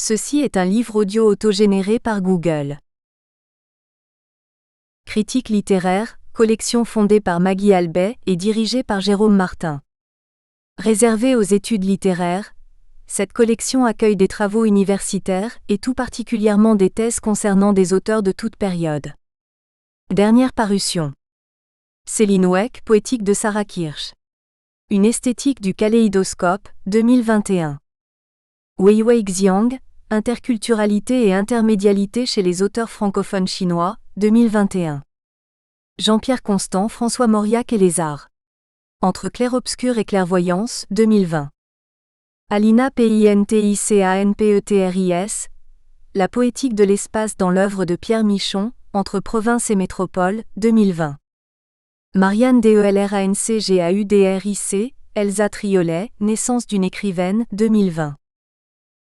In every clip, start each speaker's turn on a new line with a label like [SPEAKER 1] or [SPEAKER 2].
[SPEAKER 1] Ceci est un livre audio autogénéré par Google. Critique littéraire, collection fondée par Maggie Albet et dirigée par Jérôme Martin. Réservée aux études littéraires, cette collection accueille des travaux universitaires et tout particulièrement des thèses concernant des auteurs de toute période. Dernière parution. Céline Weck, poétique de Sarah Kirsch. Une esthétique du kaléidoscope, 2021. Weiwei Xiang, interculturalité et intermédialité chez les auteurs francophones chinois, 2021. Jean-Pierre Constant, François Mauriac et les arts. Entre clair-obscur et clairvoyance, 2020. Alina Pinticantpetris, La poétique de l'espace dans l'œuvre de Pierre Michon, Entre province et métropole, 2020. Marianne Delrancgaudric, Elsa Triolet, Naissance d'une écrivaine, 2020.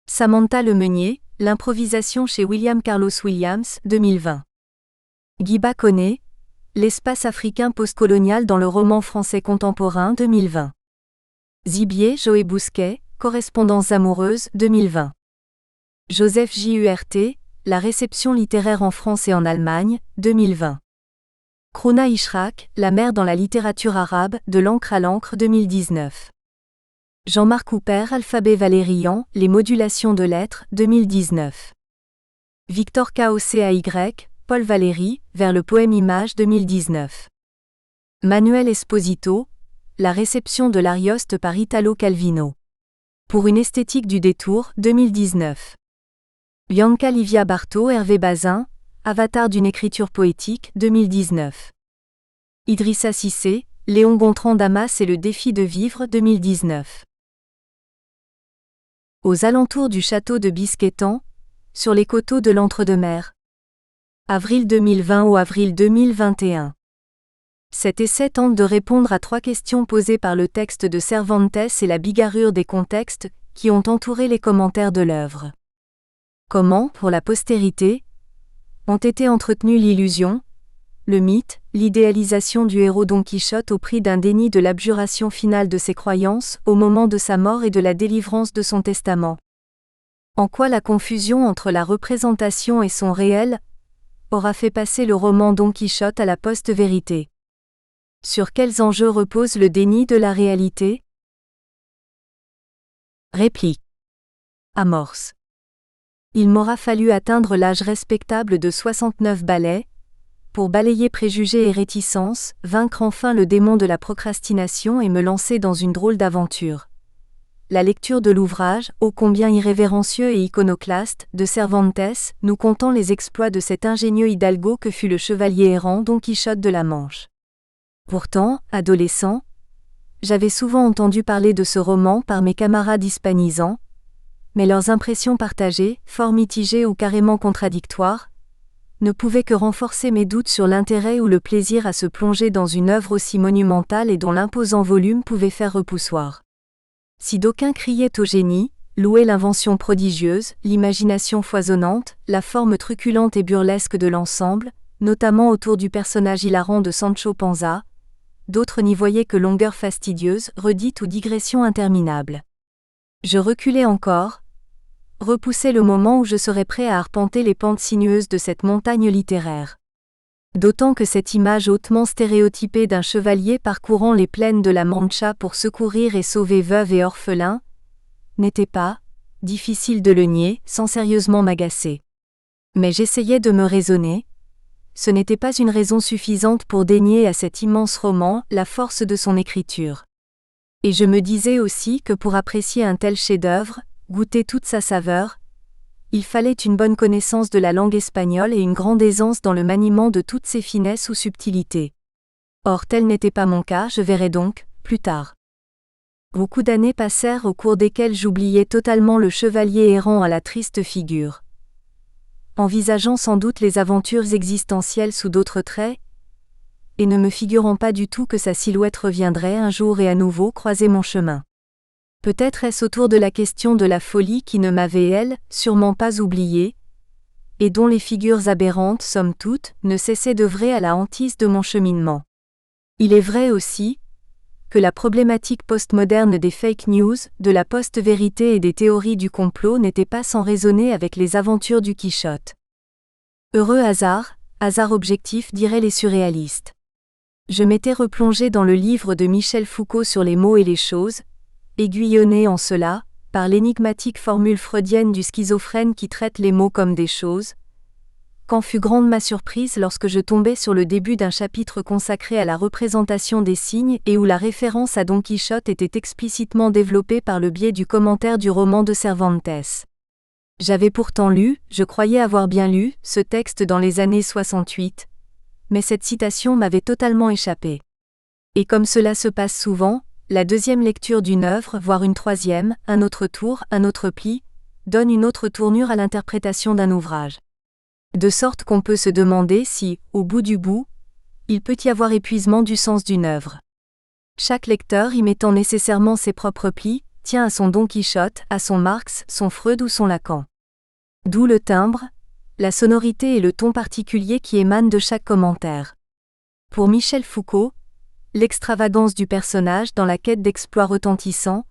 [SPEAKER 1] Samantha Lemeunier, L'improvisation chez William Carlos Williams, 2020. Guiba Koné, L'espace africain postcolonial dans le roman français contemporain, 2020. Zibier Joé Bousquet, Correspondances amoureuses, 2020. Joseph Jurt, La réception littéraire en France et en Allemagne, 2020. Krouna Ishraq, La mer dans la littérature arabe, de l'encre à l'encre, 2019. Jean-Marc Houpert, Alphabet Valérian, Les modulations de lettres, 2019. Victor Kocay, Paul Valéry, Vers le poème Image, 2019. Manuel Esposito, La réception de l'Arioste par Italo Calvino. Pour une esthétique du détour, 2019. Bianca Livia Bartho, Hervé Bazin, Avatar d'une écriture poétique, 2019. Idrissa Cissé, Léon Gontran Damas et le défi de vivre, 2019. Aux alentours du château de Bisquétan, sur les coteaux de l'Entre-deux-Mers. Avril 2020 ou avril 2021. Cet essai tente de répondre à 3 questions posées par le texte de Cervantes et la bigarrure des contextes qui ont entouré les commentaires de l'œuvre. Comment, pour la postérité, ont été entretenus l'illusion, le mythe, l'idéalisation du héros Don Quichotte au prix d'un déni de l'abjuration finale de ses croyances au moment de sa mort et de la délivrance de son testament. En quoi la confusion entre la représentation et son réel aura fait passer le roman Don Quichotte à la post-vérité. Sur quels enjeux repose le déni de la réalité? Réplique. Amorce. Il m'aura fallu atteindre l'âge respectable de 69 balais, pour balayer préjugés et réticences, vaincre enfin le démon de la procrastination et me lancer dans une drôle d'aventure. La lecture de l'ouvrage, ô combien irrévérencieux et iconoclaste, de Cervantes, nous contant les exploits de cet ingénieux hidalgo que fut le chevalier errant Don Quichotte de la Manche. Pourtant, adolescent, j'avais souvent entendu parler de ce roman par mes camarades hispanisants, mais leurs impressions partagées, fort mitigées ou carrément contradictoires, ne pouvaient que renforcer mes doutes sur l'intérêt ou le plaisir à se plonger dans une œuvre aussi monumentale et dont l'imposant volume pouvait faire repoussoir. Si d'aucuns criaient au génie, louaient l'invention prodigieuse, l'imagination foisonnante, la forme truculente et burlesque de l'ensemble, notamment autour du personnage hilarant de Sancho Panza, d'autres n'y voyaient que longueur fastidieuse, redite ou digression interminable. Je reculais encore, repoussais le moment où je serais prêt à arpenter les pentes sinueuses de cette montagne littéraire. D'autant que cette image hautement stéréotypée d'un chevalier parcourant les plaines de la Mancha pour secourir et sauver veuves et orphelins, n'était pas, difficile de le nier, sans sérieusement m'agacer. Mais j'essayais de me raisonner. Ce n'était pas une raison suffisante pour dénier à cet immense roman la force de son écriture. Et je me disais aussi que pour apprécier un tel chef-d'œuvre, goûter toute sa saveur, il fallait une bonne connaissance de la langue espagnole et une grande aisance dans le maniement de toutes ses finesses ou subtilités. Or tel n'était pas mon cas, je verrai donc, plus tard. Beaucoup d'années passèrent au cours desquelles j'oubliais totalement le chevalier errant à la triste figure. Envisageant sans doute les aventures existentielles sous d'autres traits, et ne me figurant pas du tout que sa silhouette reviendrait un jour et à nouveau croiser mon chemin. Peut-être est-ce autour de la question de la folie qui ne m'avait, elle, sûrement pas oubliée, et dont les figures aberrantes, somme toute, ne cessaient d'œuvrer à la hantise de mon cheminement. Il est vrai aussi que la problématique postmoderne des fake news, de la post-vérité et des théories du complot n'était pas sans résonner avec les aventures du Quichotte. Heureux hasard, hasard objectif diraient les surréalistes. Je m'étais replongé dans le livre de Michel Foucault sur les mots et les choses, aiguillonné en cela, par l'énigmatique formule freudienne du schizophrène qui traite les mots comme des choses. Quand fut grande ma surprise lorsque je tombais sur le début d'un chapitre consacré à la représentation des signes et où la référence à Don Quichotte était explicitement développée par le biais du commentaire du roman de Cervantes. J'avais pourtant lu, je croyais avoir bien lu, ce texte dans les années 68, mais cette citation m'avait totalement échappé. Et comme cela se passe souvent, la deuxième lecture d'une œuvre, voire une troisième, un autre tour, un autre pli, donne une autre tournure à l'interprétation d'un ouvrage. De sorte qu'on peut se demander si, au bout du bout, il peut y avoir épuisement du sens d'une œuvre. Chaque lecteur y mettant nécessairement ses propres plis, tient à son Don Quichotte, à son Marx, son Freud ou son Lacan. D'où le timbre, la sonorité et le ton particulier qui émanent de chaque commentaire. Pour Michel Foucault, l'extravagance du personnage dans la quête d'exploits retentissants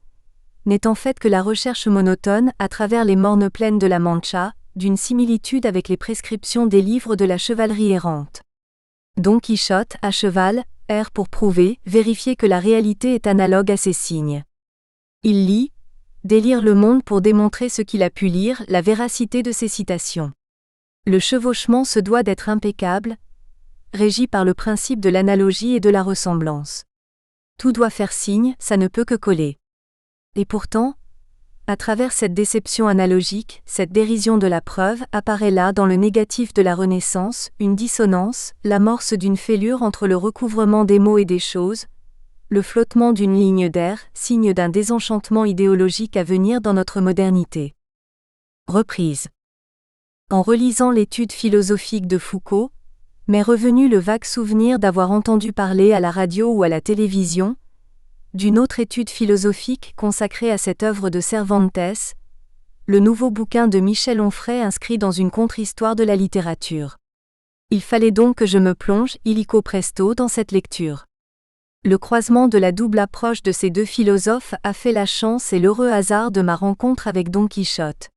[SPEAKER 1] n'est en fait que la recherche monotone, à travers les mornes plaines de la Mancha, d'une similitude avec les prescriptions des livres de la chevalerie errante. Don Quichotte, à cheval, erre pour prouver, vérifier que la réalité est analogue à ces signes. Il lit, délire le monde pour démontrer ce qu'il a pu lire, la véracité de ses citations. Le chevauchement se doit d'être impeccable, régi par le principe de l'analogie et de la ressemblance. Tout doit faire signe, ça ne peut que coller. Et pourtant, à travers cette déception analogique, cette dérision de la preuve, apparaît là dans le négatif de la Renaissance, une dissonance, l'amorce d'une fêlure entre le recouvrement des mots et des choses, le flottement d'une ligne d'air, signe d'un désenchantement idéologique à venir dans notre modernité. Reprise. En relisant l'étude philosophique de Foucault, m'est revenu le vague souvenir d'avoir entendu parler à la radio ou à la télévision, d'une autre étude philosophique consacrée à cette œuvre de Cervantes, le nouveau bouquin de Michel Onfray inscrit dans une contre-histoire de la littérature. Il fallait donc que je me plonge, illico presto, dans cette lecture. Le croisement de la double approche de ces deux philosophes a fait la chance et l'heureux hasard de ma rencontre avec Don Quichotte.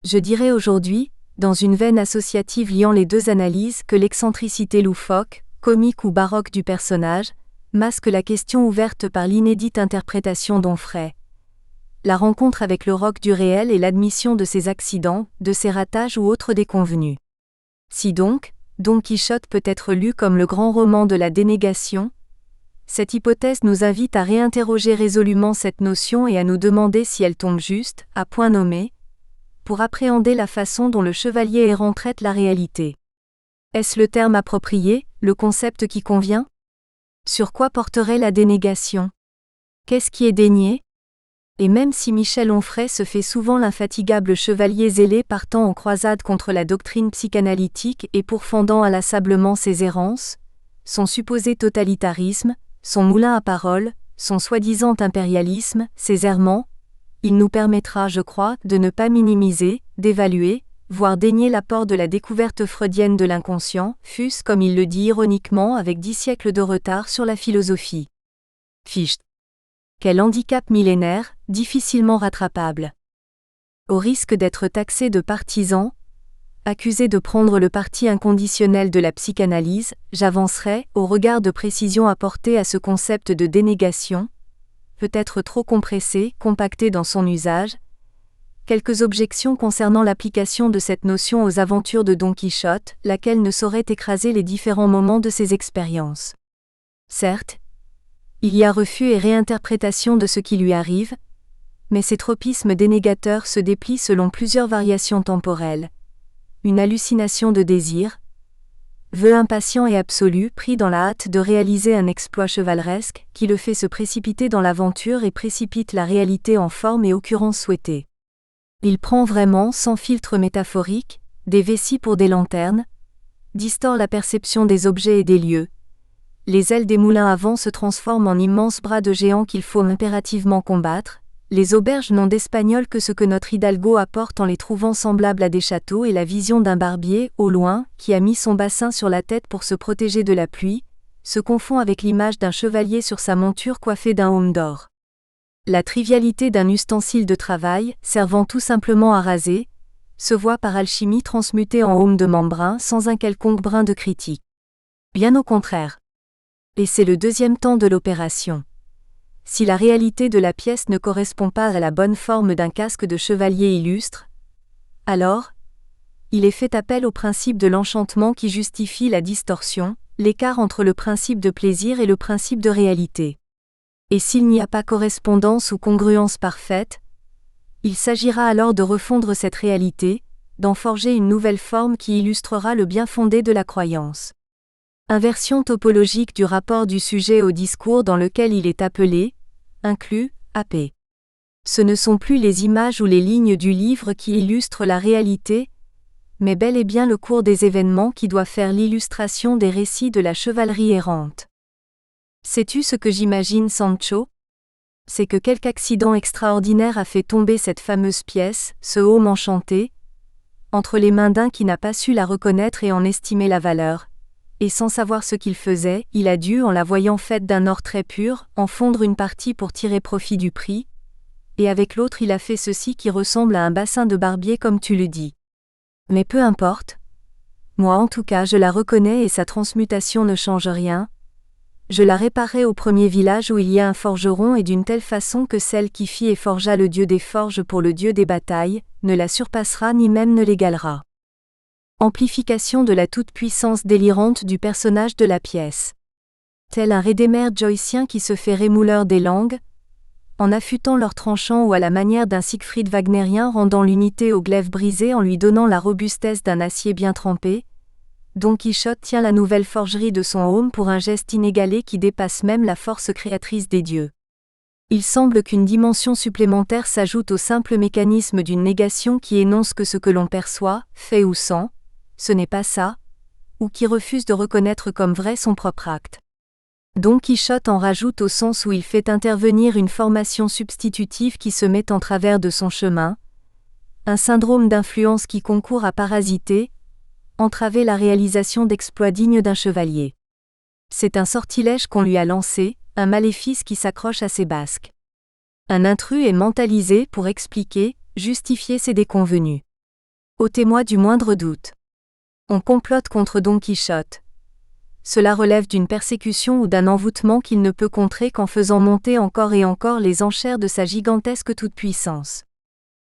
[SPEAKER 1] Je dirais aujourd'hui, dans une veine associative liant les deux analyses, que l'excentricité loufoque, comique ou baroque du personnage, masque la question ouverte par l'inédite interprétation d'Onfray. La rencontre avec le roc du réel et l'admission de ses accidents, de ses ratages ou autres déconvenus. Si donc, Don Quichotte peut être lu comme le grand roman de la dénégation, cette hypothèse nous invite à réinterroger résolument cette notion et à nous demander si elle tombe juste, à point nommé, pour appréhender la façon dont le chevalier errant traite la réalité. Est-ce le terme approprié, le concept qui convient ? Sur quoi porterait la dénégation ? Qu'est-ce qui est dénié ? Et même si Michel Onfray se fait souvent l'infatigable chevalier zélé partant en croisade contre la doctrine psychanalytique et pourfendant inlassablement ses errances, son supposé totalitarisme, son moulin à paroles, son soi-disant impérialisme, ses errements, il nous permettra, je crois, de ne pas minimiser, d'évaluer, voire dénier l'apport de la découverte freudienne de l'inconscient, fût-ce, comme il le dit ironiquement, avec 10 siècles de retard sur la philosophie. Fichte. Quel handicap millénaire, difficilement rattrapable. Au risque d'être taxé de partisan, accusé de prendre le parti inconditionnel de la psychanalyse, j'avancerai, au regard de précision apportée à ce concept de dénégation, peut-être trop compressé, compacté dans son usage, quelques objections concernant l'application de cette notion aux aventures de Don Quichotte, laquelle ne saurait écraser les différents moments de ses expériences. Certes, il y a refus et réinterprétation de ce qui lui arrive, mais ces tropismes dénégateurs se déplient selon plusieurs variations temporelles. Une hallucination de désir, vœu impatient et absolu pris dans la hâte de réaliser un exploit chevaleresque, qui le fait se précipiter dans l'aventure et précipite la réalité en forme et occurrence souhaitée. Il prend vraiment, sans filtre métaphorique, des vessies pour des lanternes, distord la perception des objets et des lieux. Les ailes des moulins à vent se transforment en immenses bras de géants qu'il faut impérativement combattre. Les auberges n'ont d'espagnol que ce que notre hidalgo apporte en les trouvant semblables à des châteaux et la vision d'un barbier, au loin, qui a mis son bassin sur la tête pour se protéger de la pluie, se confond avec l'image d'un chevalier sur sa monture coiffé d'un aume d'or. La trivialité d'un ustensile de travail, servant tout simplement à raser, se voit par alchimie transmutée en aume de membrin sans un quelconque brin de critique. Bien au contraire. Et c'est le deuxième temps de l'opération. Si la réalité de la pièce ne correspond pas à la bonne forme d'un casque de chevalier illustre, alors, il est fait appel au principe de l'enchantement qui justifie la distorsion, l'écart entre le principe de plaisir et le principe de réalité. Et s'il n'y a pas correspondance ou congruence parfaite, il s'agira alors de refondre cette réalité, d'en forger une nouvelle forme qui illustrera le bien fondé de la croyance. Inversion topologique du rapport du sujet au discours dans lequel il est appelé, inclus, AP. Ce ne sont plus les images ou les lignes du livre qui illustrent la réalité, mais bel et bien le cours des événements qui doit faire l'illustration des récits de la chevalerie errante. Sais-tu ce que j'imagine, Sancho ? C'est que quelque accident extraordinaire a fait tomber cette fameuse pièce, ce aume enchanté, entre les mains d'un qui n'a pas su la reconnaître et en estimer la valeur, et sans savoir ce qu'il faisait, il a dû, en la voyant faite d'un or très pur, en fondre une partie pour tirer profit du prix, et avec l'autre il a fait ceci qui ressemble à un bassin de barbier comme tu le dis. Mais peu importe. Moi en tout cas je la reconnais et sa transmutation ne change rien. Je la réparerai au premier village où il y a un forgeron et d'une telle façon que celle qui fit et forgea le dieu des forges pour le dieu des batailles, ne la surpassera ni même ne l'égalera. Amplification de la toute-puissance délirante du personnage de la pièce. Tel un rédémer joycien qui se fait rémouleur des langues, en affûtant leurs tranchants ou à la manière d'un Siegfried wagnérien rendant l'unité au glaive brisé en lui donnant la robustesse d'un acier bien trempé, Don Quichotte tient la nouvelle forgerie de son aume pour un geste inégalé qui dépasse même la force créatrice des dieux. Il semble qu'une dimension supplémentaire s'ajoute au simple mécanisme d'une négation qui énonce que ce que l'on perçoit, fait ou sent, ce n'est pas ça, ou qui refuse de reconnaître comme vrai son propre acte. Don Quichotte en rajoute au sens où il fait intervenir une formation substitutive qui se met en travers de son chemin, un syndrome d'influence qui concourt à parasiter, entraver la réalisation d'exploits dignes d'un chevalier. C'est un sortilège qu'on lui a lancé, un maléfice qui s'accroche à ses basques. Un intrus est mentalisé pour expliquer, justifier ses déconvenues. Ôtez-moi du moindre doute. On complote contre Don Quichotte. Cela relève d'une persécution ou d'un envoûtement qu'il ne peut contrer qu'en faisant monter encore et encore les enchères de sa gigantesque toute-puissance.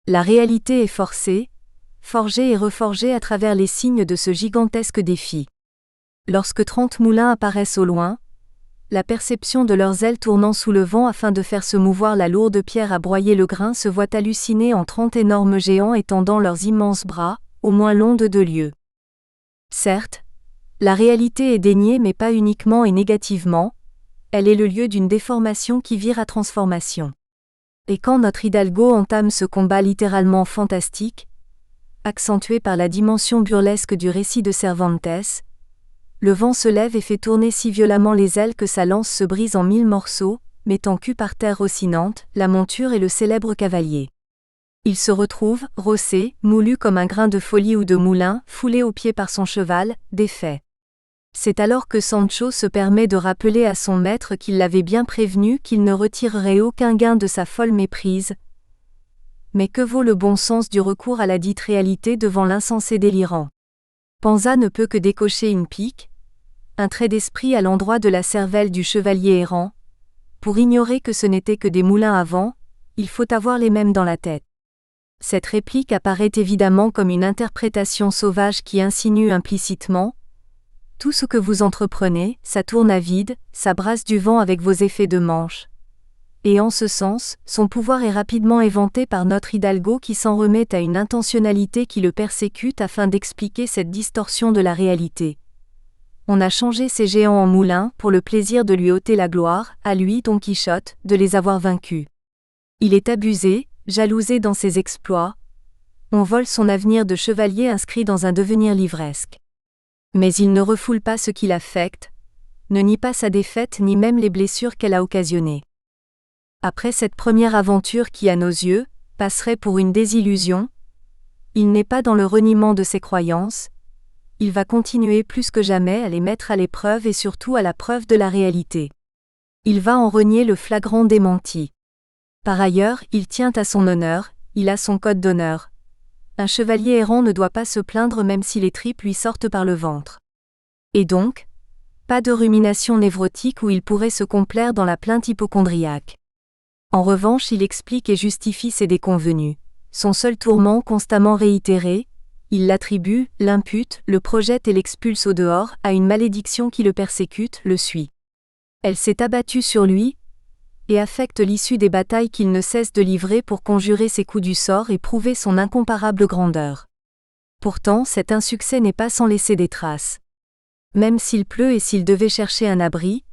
[SPEAKER 1] La réalité est forcée, forgée et reforgée à travers les signes de ce gigantesque défi. Lorsque 30 moulins apparaissent au loin, la perception de leurs ailes tournant sous le vent afin de faire se mouvoir la lourde pierre à broyer le grain se voit halluciner en 30 énormes géants étendant leurs immenses bras, au moins longs de 2 lieues. Certes, la réalité est déniée mais pas uniquement et négativement, elle est le lieu d'une déformation qui vire à transformation. Et quand notre Hidalgo entame ce combat littéralement fantastique, accentué par la dimension burlesque du récit de Cervantes, le vent se lève et fait tourner si violemment les ailes que sa lance se brise en 1000 morceaux, mettant cul par terre oscillante, la monture et le célèbre cavalier. Il se retrouve, rossé, moulu comme un grain de folie ou de moulin, foulé aux pieds par son cheval, défait. C'est alors que Sancho se permet de rappeler à son maître qu'il l'avait bien prévenu qu'il ne retirerait aucun gain de sa folle méprise. Mais que vaut le bon sens du recours à la dite réalité devant l'insensé délirant ? Panza ne peut que décocher une pique, un trait d'esprit à l'endroit de la cervelle du chevalier errant. Pour ignorer que ce n'était que des moulins à vent, il faut avoir les mêmes dans la tête. Cette réplique apparaît évidemment comme une interprétation sauvage qui insinue implicitement « Tout ce que vous entreprenez, ça tourne à vide, ça brasse du vent avec vos effets de manche ». Et en ce sens, son pouvoir est rapidement éventé par notre Hidalgo qui s'en remet à une intentionnalité qui le persécute afin d'expliquer cette distorsion de la réalité. On a changé ces géants en moulins pour le plaisir de lui ôter la gloire, à lui, Don Quichotte, de les avoir vaincus. Il est abusé, jalousé dans ses exploits. On vole son avenir de chevalier inscrit dans un devenir livresque. Mais il ne refoule pas ce qu'il affecte, ne nie pas sa défaite ni même les blessures qu'elle a occasionnées. Après cette première aventure qui, à nos yeux, passerait pour une désillusion, il n'est pas dans le reniement de ses croyances, il va continuer plus que jamais à les mettre à l'épreuve et surtout à la preuve de la réalité. Il va en renier le flagrant démenti. Par ailleurs, il tient à son honneur, il a son code d'honneur. Un chevalier errant ne doit pas se plaindre même si les tripes lui sortent par le ventre. Et donc, pas de rumination névrotique où il pourrait se complaire dans la plainte hypocondriaque. En revanche, il explique et justifie ses déconvenues. Son seul tourment constamment réitéré, il l'attribue, l'impute, le projette et l'expulse au dehors, à une malédiction qui le persécute, le suit. Elle s'est abattue sur lui, et affecte l'issue des batailles qu'il ne cesse de livrer pour conjurer ses coups du sort et prouver son incomparable grandeur. Pourtant, cet insuccès n'est pas sans laisser des traces. Même s'il pleut et s'il devait chercher un abri,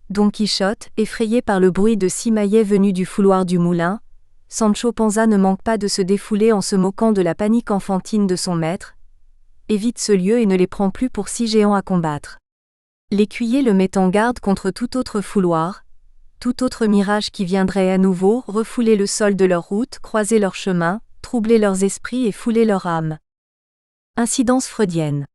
[SPEAKER 1] Don Quichotte, effrayé par le bruit de 6 maillets venus du fouloir du moulin, Sancho Panza ne manque pas de se défouler en se moquant de la panique enfantine de son maître, évite ce lieu et ne les prend plus pour 6 géants à combattre. L'écuyer le met en garde contre tout autre fouloir, tout autre mirage qui viendrait à nouveau refouler le sol de leur route, croiser leur chemin, troubler leurs esprits et fouler leur âme. Incidence freudienne.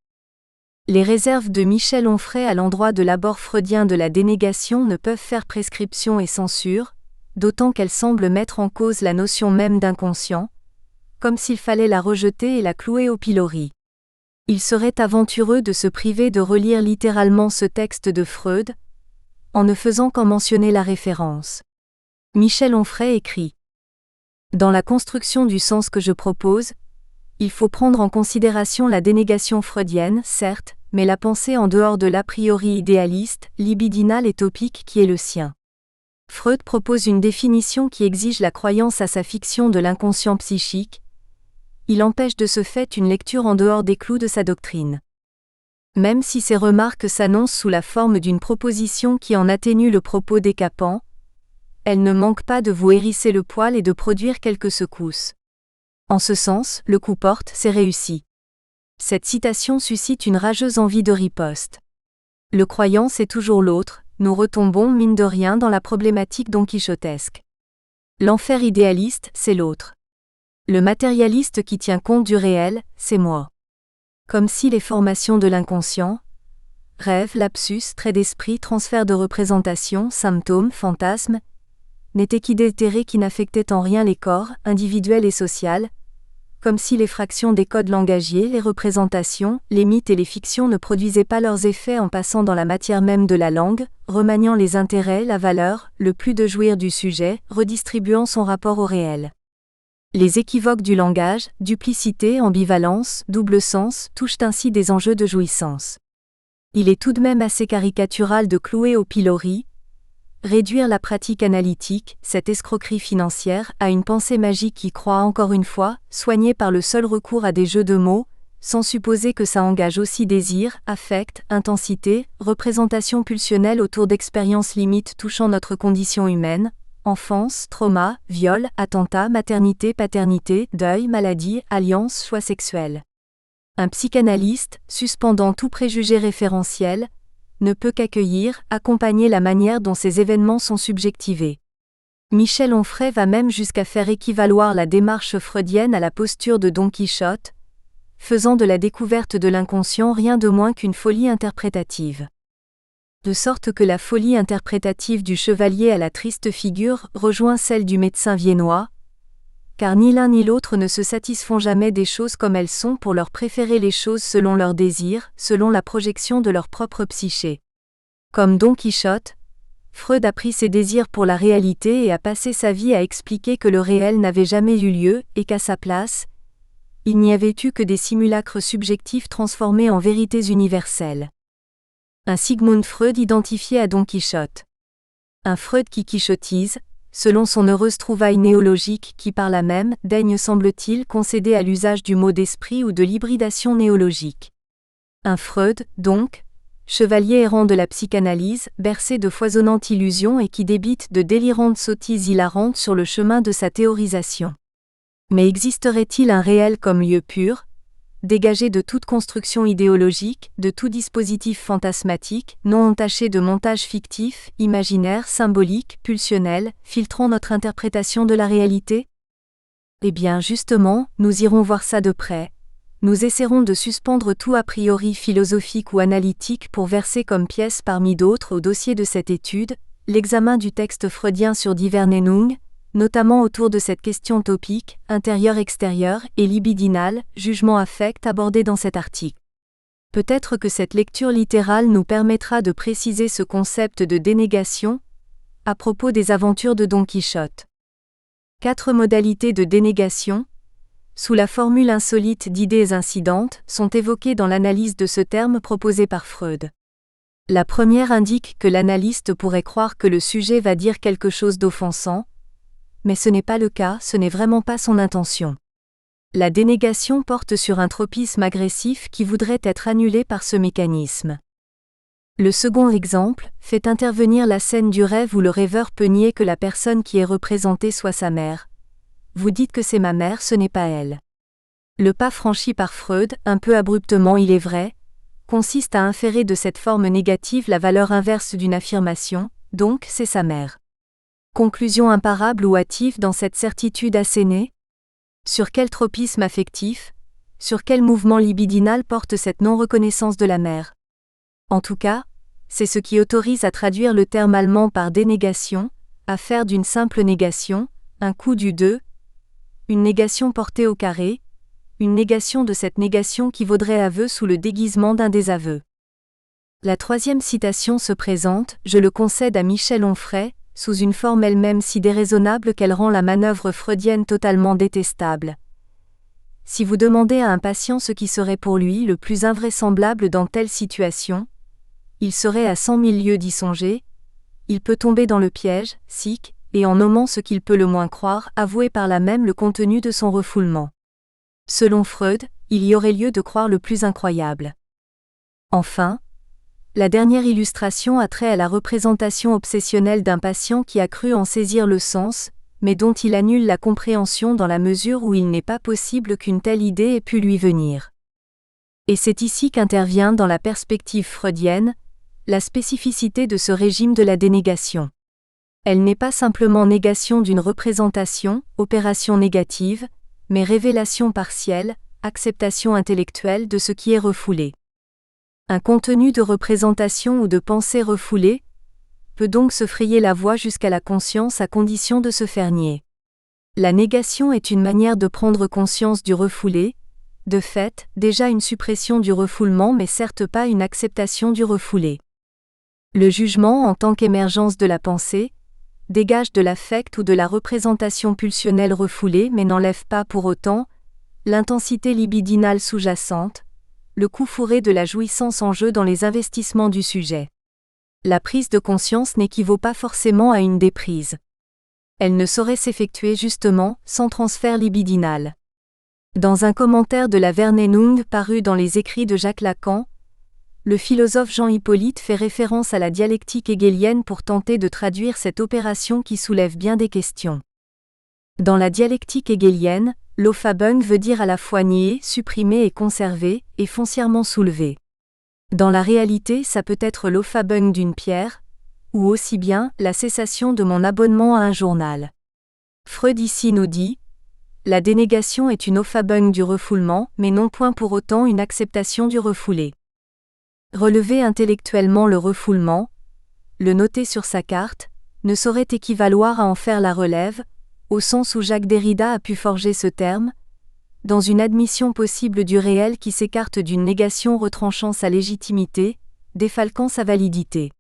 [SPEAKER 1] Les réserves de Michel Onfray à l'endroit de l'abord freudien de la dénégation ne peuvent faire prescription et censure, d'autant qu'elles semblent mettre en cause la notion même d'inconscient, comme s'il fallait la rejeter et la clouer au pilori. Il serait aventureux de se priver de relire littéralement ce texte de Freud, en ne faisant qu'en mentionner la référence. Michel Onfray écrit : dans la construction du sens que je propose, il faut prendre en considération la dénégation freudienne, certes, mais la pensée en dehors de l'a priori idéaliste, libidinal et topique qui est le sien. Freud propose une définition qui exige la croyance à sa fiction de l'inconscient psychique. Il empêche de ce fait une lecture en dehors des clous de sa doctrine. Même si ces remarques s'annoncent sous la forme d'une proposition qui en atténue le propos décapant, elles ne manquent pas de vous hérisser le poil et de produire quelques secousses. En ce sens, le coup porte, c'est réussi. Cette citation suscite une rageuse envie de riposte. Le croyant c'est toujours l'autre, nous retombons mine de rien dans la problématique donquichotesque. L'enfer idéaliste, c'est l'autre. Le matérialiste qui tient compte du réel, c'est moi. Comme si les formations de l'inconscient, rêve, lapsus, trait d'esprit, transfert de représentation, symptômes, fantasmes, n'étaient qu'idétérés qui n'affectaient en rien les corps, individuels et social, comme si les fractions des codes langagiers, les représentations, les mythes et les fictions ne produisaient pas leurs effets en passant dans la matière même de la langue, remaniant les intérêts, la valeur, le plus de jouir du sujet, redistribuant son rapport au réel. Les équivoques du langage, duplicité, ambivalence, double sens, touchent ainsi des enjeux de jouissance. Il est tout de même assez caricatural de clouer au pilori, réduire la pratique analytique, cette escroquerie financière, à une pensée magique qui croit encore une fois, soignée par le seul recours à des jeux de mots, sans supposer que ça engage aussi désir, affect, intensité, représentation pulsionnelle autour d'expériences limites touchant notre condition humaine, enfance, trauma, viol, attentat, maternité, paternité, deuil, maladie, alliance, choix sexuel. Un psychanalyste, suspendant tout préjugé référentiel, ne peut qu'accueillir, accompagner la manière dont ces événements sont subjectivés. Michel Onfray va même jusqu'à faire équivaloir la démarche freudienne à la posture de Don Quichotte, faisant de la découverte de l'inconscient rien de moins qu'une folie interprétative. De sorte que la folie interprétative du chevalier à la triste figure rejoint celle du médecin viennois, car ni l'un ni l'autre ne se satisfont jamais des choses comme elles sont pour leur préférer les choses selon leurs désirs, selon la projection de leur propre psyché. Comme Don Quichotte, Freud a pris ses désirs pour la réalité et a passé sa vie à expliquer que le réel n'avait jamais eu lieu et qu'à sa place, il n'y avait eu que des simulacres subjectifs transformés en vérités universelles. Un Sigmund Freud identifié à Don Quichotte. Un Freud qui quichotise, selon son heureuse trouvaille néologique qui par là même daigne semble-t-il concéder à l'usage du mot d'esprit ou de l'hybridation néologique. Un Freud, donc, chevalier errant de la psychanalyse, bercé de foisonnantes illusions et qui débite de délirantes sottises hilarantes sur le chemin de sa théorisation. Mais existerait-il un réel comme lieu pur, dégagé de toute construction idéologique, de tout dispositif fantasmatique, non entaché de montage fictif, imaginaire, symbolique, pulsionnel, filtrant notre interprétation de la réalité ? Eh bien justement, nous irons voir ça de près. nous essaierons de suspendre tout a priori philosophique ou analytique pour verser comme pièce parmi d'autres au dossier de cette étude, l'examen du texte freudien sur die Verneinung, notamment autour de cette question topique, intérieur-extérieur et libidinale, jugement-affect abordée dans cet article. Peut-être que cette lecture littérale nous permettra de préciser ce concept de dénégation, à propos des aventures de Don Quichotte. 4 modalités de dénégation, sous la formule insolite d'idées incidentes, sont évoquées dans l'analyse de ce terme proposé par Freud. La première indique que l'analyste pourrait croire que le sujet va dire quelque chose d'offensant, mais ce n'est pas le cas, ce n'est vraiment pas son intention. La dénégation porte sur un tropisme agressif qui voudrait être annulé par ce mécanisme. Le second exemple fait intervenir la scène du rêve où le rêveur peut nier que la personne qui est représentée soit sa mère. Vous dites que c'est ma mère, ce n'est pas elle. Le pas franchi par Freud, un peu abruptement il est vrai, consiste à inférer de cette forme négative la valeur inverse d'une affirmation, donc c'est sa mère. Conclusion imparable ou hâtive dans cette certitude assénée ? Sur quel tropisme affectif, sur quel mouvement libidinal porte cette non-reconnaissance de la mère ? En tout cas, c'est ce qui autorise à traduire le terme allemand par dénégation, à faire d'une simple négation, un coup du deux, une négation portée au carré, une négation de cette négation qui vaudrait aveu sous le déguisement d'un désaveu. La troisième citation se présente, je le concède à Michel Onfray, sous une forme elle-même si déraisonnable qu'elle rend la manœuvre freudienne totalement détestable. Si vous demandez à un patient ce qui serait pour lui le plus invraisemblable dans telle situation, il serait à 100 000 lieues d'y songer, il peut tomber dans le piège, sic, et en nommant ce qu'il peut le moins croire, avouer par là même le contenu de son refoulement. Selon Freud, il y aurait lieu de croire le plus incroyable. Enfin, la dernière illustration a trait à la représentation obsessionnelle d'un patient qui a cru en saisir le sens, mais dont il annule la compréhension dans la mesure où il n'est pas possible qu'une telle idée ait pu lui venir. Et c'est ici qu'intervient dans la perspective freudienne, la spécificité de ce régime de la dénégation. Elle n'est pas simplement négation d'une représentation, opération négative, mais révélation partielle, acceptation intellectuelle de ce qui est refoulé. Un contenu de représentation ou de pensée refoulée peut donc se frayer la voie jusqu'à la conscience à condition de se faire nier. La négation est une manière de prendre conscience du refoulé, de fait, déjà une suppression du refoulement mais certes pas une acceptation du refoulé. Le jugement en tant qu'émergence de la pensée, dégage de l'affect ou de la représentation pulsionnelle refoulée mais n'enlève pas pour autant l'intensité libidinale sous-jacente, le coup fourré de la jouissance en jeu dans les investissements du sujet. La prise de conscience n'équivaut pas forcément à une déprise. Elle ne saurait s'effectuer justement sans transfert libidinal. Dans un commentaire de la Verneinung paru dans les écrits de Jacques Lacan, le philosophe Jean Hippolyte fait référence à la dialectique hegélienne pour tenter de traduire cette opération qui soulève bien des questions. Dans la dialectique hegélienne, l'Aufhebung veut dire à la fois nier, supprimer et conserver, et foncièrement soulever. Dans la réalité, ça peut être l'Aufhebung d'une pierre, ou aussi bien la cessation de mon abonnement à un journal. Freud ici nous dit, la dénégation est une Aufhebung du refoulement, mais non point pour autant une acceptation du refoulé. Relever intellectuellement le refoulement, le noter sur sa carte, ne saurait équivaloir à en faire la relève, au sens où Jacques Derrida a pu forger ce terme, dans une admission possible du réel qui s'écarte d'une négation retranchant sa légitimité, défalquant sa validité.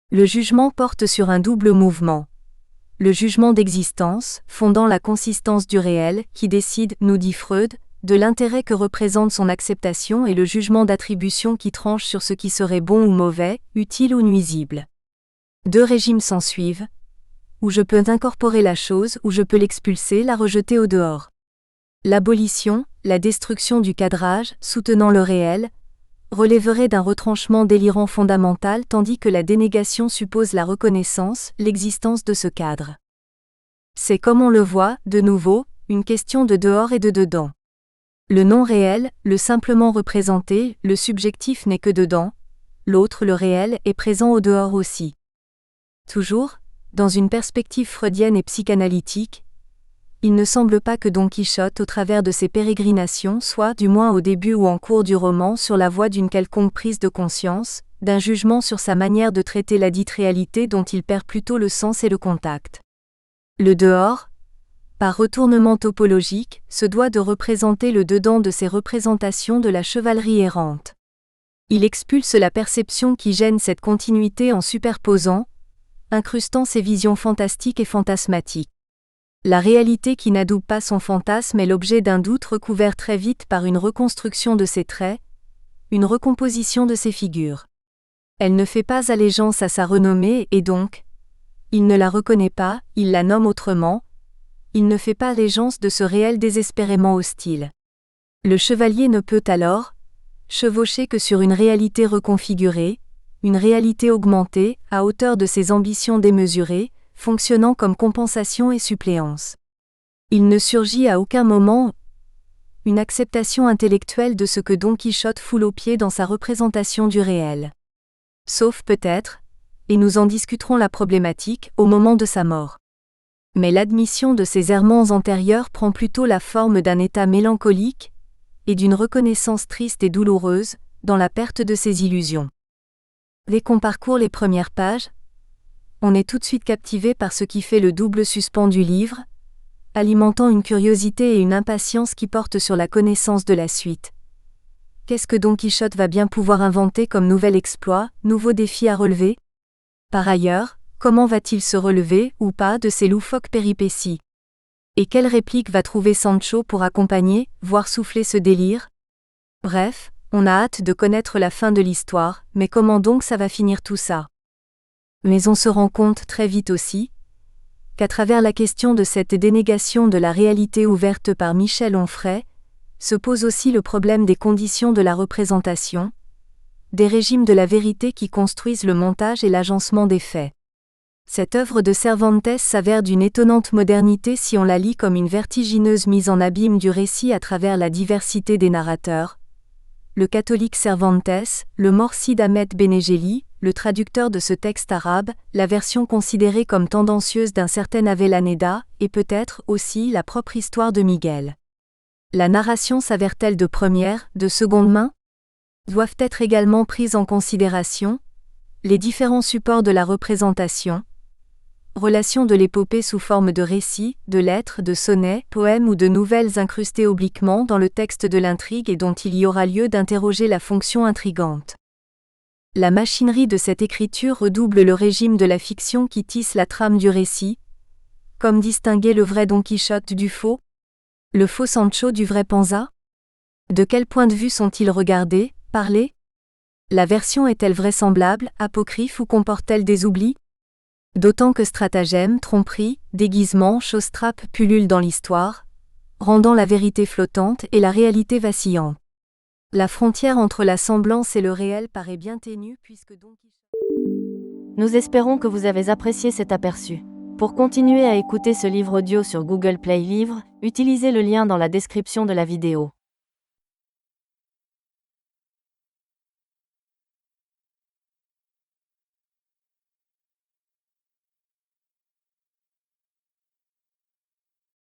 [SPEAKER 1] Le jugement porte sur un double mouvement. Le jugement d'existence, fondant la consistance du réel, qui décide, nous dit Freud, de l'intérêt que représente son acceptation et le jugement d'attribution qui tranche sur ce qui serait bon ou mauvais, utile ou nuisible. Deux régimes s'ensuivent, où je peux incorporer la chose, où je peux l'expulser, la rejeter au dehors. L'abolition, la destruction du cadrage, soutenant le réel, relèverait d'un retranchement délirant fondamental tandis que la dénégation suppose la reconnaissance, l'existence de ce cadre. C'est comme on le voit, de nouveau, une question de dehors et de dedans. Le non réel, le simplement représenté, le subjectif n'est que dedans, l'autre, le réel, est présent au dehors aussi. Toujours, dans une perspective freudienne et psychanalytique, Il ne semble pas que Don Quichotte, au travers de ses pérégrinations, soit, du moins au début ou en cours du roman, sur la voie d'une quelconque prise de conscience, d'un jugement sur sa manière de traiter la dite réalité dont il perd plutôt le sens et le contact. Le dehors, par retournement topologique, se doit de représenter le dedans de ces représentations de la chevalerie errante. Il expulse la perception qui gêne cette continuité en superposant, incrustant ses visions fantastiques et fantasmatiques. La réalité qui n'adoube pas son fantasme est l'objet d'un doute recouvert très vite par une reconstruction de ses traits, une recomposition de ses figures. Elle ne fait pas allégeance à sa renommée et donc, il ne la reconnaît pas, il la nomme autrement, il ne fait pas allégeance de ce réel désespérément hostile. Le chevalier ne peut alors chevaucher que sur une réalité reconfigurée, une réalité augmentée, à hauteur de ses ambitions démesurées, fonctionnant comme compensation et suppléance. Il ne surgit à aucun moment une acceptation intellectuelle de ce que Don Quichotte foule aux pieds dans sa représentation du réel. Sauf peut-être, et nous en discuterons la problématique, au moment de sa mort. Mais l'admission de ces errements antérieurs prend plutôt la forme d'un état mélancolique et d'une reconnaissance triste et douloureuse dans la perte de ses illusions. Dès qu'on parcourt les premières pages, on est tout de suite captivé par ce qui fait le double suspens du livre, alimentant une curiosité et une impatience qui portent sur la connaissance de la suite. Qu'est-ce que Don Quichotte va bien pouvoir inventer comme nouvel exploit, nouveau défi à relever ? Par ailleurs, comment va-t-il se relever, ou pas, de ces loufoques péripéties ? Et quelle réplique va trouver Sancho pour accompagner, voire souffler ce délire ? Bref, on a hâte de connaître la fin de l'histoire, mais comment donc ça va finir tout ça ? Mais on se rend compte très vite aussi qu'à travers la question de cette dénégation de la réalité ouverte par Michel Onfray, se pose aussi le problème des conditions de la représentation, des régimes de la vérité qui construisent le montage et l'agencement des faits. Cette œuvre de Cervantes s'avère d'une étonnante modernité si on la lit comme une vertigineuse mise en abîme du récit à travers la diversité des narrateurs. Le catholique Cervantes, le Morcide Ahmed Benengeli, le traducteur de ce texte arabe, la version considérée comme tendancieuse d'un certain Avellaneda, et peut-être aussi la propre histoire de Miguel. La narration s'avère-t-elle de première, de seconde main ? Doivent être également prises en considération les différents supports de la représentation, relation de l'épopée sous forme de récits, de lettres, de sonnets, poèmes ou de nouvelles incrustées obliquement dans le texte de l'intrigue et dont il y aura lieu d'interroger la fonction intrigante. La machinerie de cette écriture redouble le régime de la fiction qui tisse la trame du récit. Comme distinguer le vrai Don Quichotte du faux ? Le faux Sancho du vrai Panza ? De quel point de vue sont-ils regardés, parlés ? La version est-elle vraisemblable, apocryphe ou comporte-t-elle des oublis ? D'autant que stratagèmes, tromperies, déguisements, choses-trappes pullulent dans l'histoire, rendant la vérité flottante et la réalité vacillante. La frontière entre la semblance et le réel paraît bien ténue puisque Don Quichotte...
[SPEAKER 2] Nous espérons que vous avez apprécié cet aperçu. Pour continuer à écouter ce livre audio sur Google Play Livres, utilisez le lien dans la description de la vidéo.